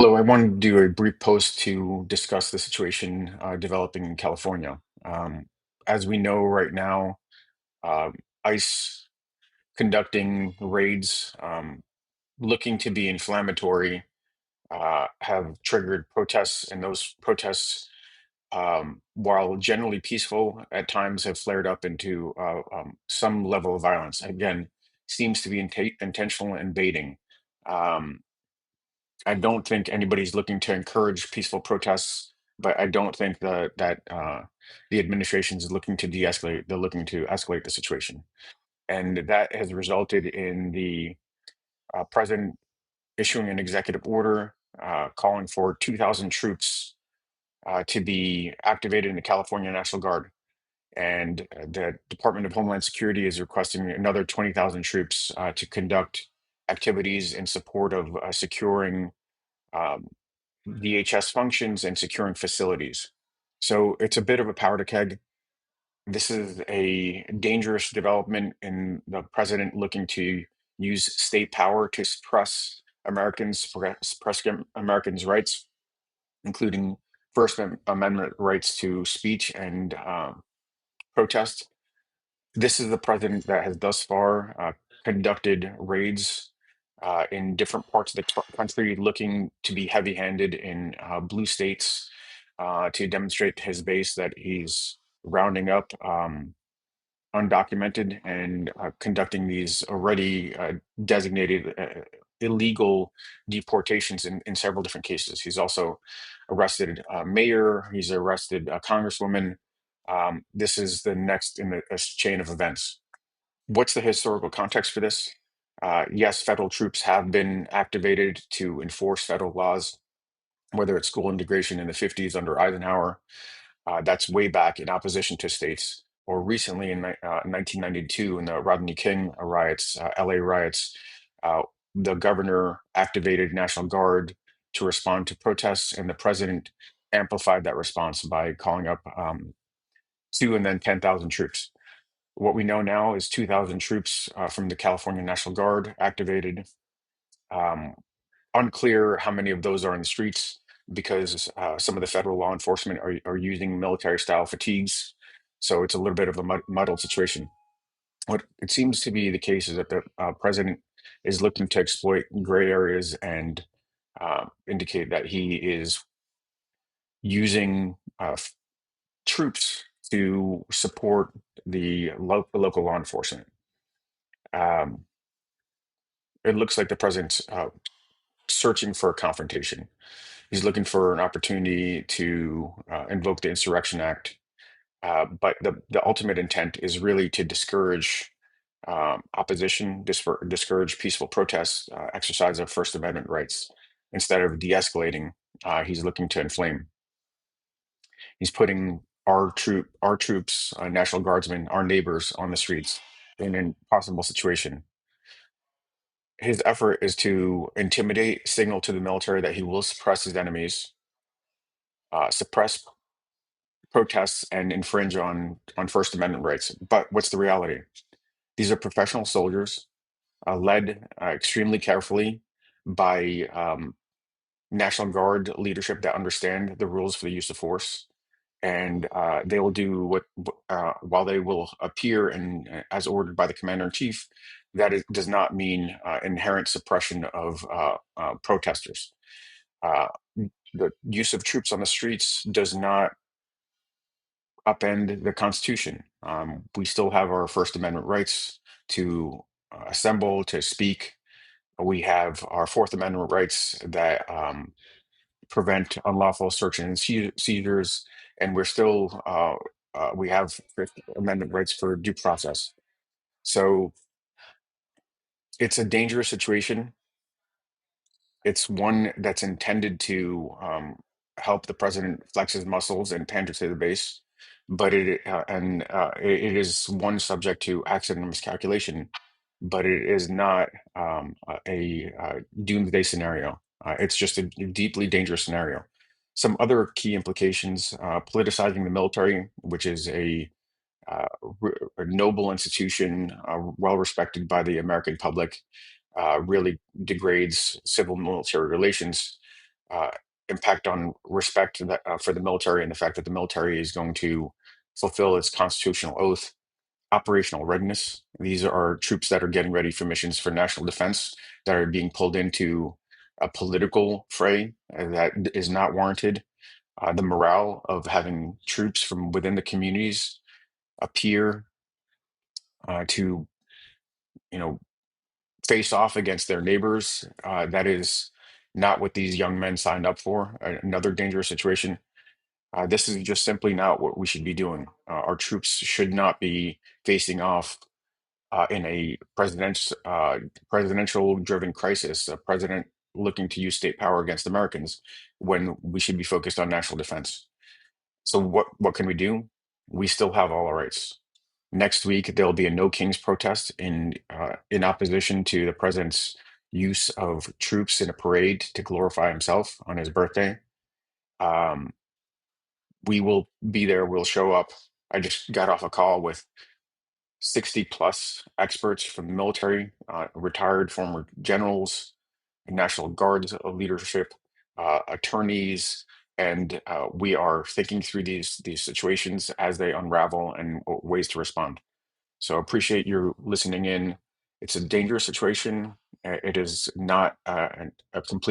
Hello, I wanted to do a brief post to discuss the situation developing in California. As we know right now, uh, ICE conducting raids looking to be inflammatory have triggered protests, and those protests, while generally peaceful, at times have flared up into some level of violence. Again, seems to be intentional and baiting. Um, I don't think anybody's looking to encourage peaceful protests, but I don't think that the administration is looking to de-escalate. They're looking to escalate the situation, and that has resulted in the president issuing an executive order calling for 2,000 troops to be activated in the California National Guard, and the Department of Homeland Security is requesting another 20,000 troops to conduct activities in support of securing. Um, DHS functions and securing facilities. So it's a bit of a powder keg. This is a dangerous development in the president looking to use state power to suppress Americans' rights, including First Amendment rights to speech and protest. This is the president that has thus far conducted raids in different parts of the country, looking to be heavy-handed in blue states to demonstrate to his base that he's rounding up undocumented and conducting these already designated illegal deportations in several different cases. He's also arrested a mayor, he's arrested a congresswoman. This is the next in the chain of events. What's the historical context for this? Yes, federal troops have been activated to enforce federal laws, whether it's school integration in the 50s under Eisenhower, that's way back in opposition to states, or recently in 1992 in the Rodney King riots, LA riots, uh, the governor activated National Guard to respond to protests, and the president amplified that response by calling up two and then 10,000 troops. What we know now is 2,000 troops from the California National Guard activated. Um, Unclear how many of those are in the streets because some of the federal law enforcement are using military style fatigues. So it's a little bit of a muddled situation. What it seems to be the case is that the president is looking to exploit gray areas and indicate that he is using troops to support the local law enforcement. Um, it looks like the president's searching for a confrontation. He's looking for an opportunity to invoke the Insurrection Act, but the ultimate intent is really to discourage opposition, discourage peaceful protests, exercise of First Amendment rights. Instead of de-escalating, he's looking to inflame. He's putting our troops, National Guardsmen, our neighbors on the streets in an impossible situation. His effort is to intimidate, signal to the military that he will suppress his enemies, suppress protests, and infringe on First Amendment rights. But what's the reality? These are professional soldiers, led extremely carefully by National Guard leadership that understand the rules for the use of force, and they will do while they will appear as ordered by the commander in chief. Does not mean inherent suppression of protesters. Uh, the use of troops on the streets does not upend the Constitution. We still have our First Amendment rights to assemble, to speak. We have our Fourth Amendment rights that prevent unlawful search and seizures, and we have Fifth Amendment rights for due process. So it's a dangerous situation. It's one that's intended to help the president flex his muscles and pander to the base, but it is one subject to accident and miscalculation, but it is not a doomsday scenario. It's just a deeply dangerous scenario. Some other key implications: politicizing the military, which is uh, a noble institution, well respected by the American public, really degrades civil military relations. uh, impact on respect for the military and the fact that the military is going to fulfill its constitutional oath. Operational readiness. These are troops that are getting ready for missions for national defense that are being pulled into a political fray that is not warranted. The morale of having troops from within the communities appear to, you know, face off against their neighbors. That is not what these young men signed up for. Another dangerous situation. This is just simply not what we should be doing. Our troops should not be facing off in a presidential driven crisis, a president looking to use state power against Americans when we should be focused on national defense. So what can we do? We still have all our rights. Next week there'll be a No Kings protest in opposition to the president's use of troops in a parade to glorify himself on his birthday. Um, we will be there. We'll show up. I just got off a call with 60 plus experts from the military, retired former generals, National Guard leadership, attorneys, and we are thinking through these situations as they unravel and ways to respond. So appreciate you listening in. It's a dangerous situation. It is not a complete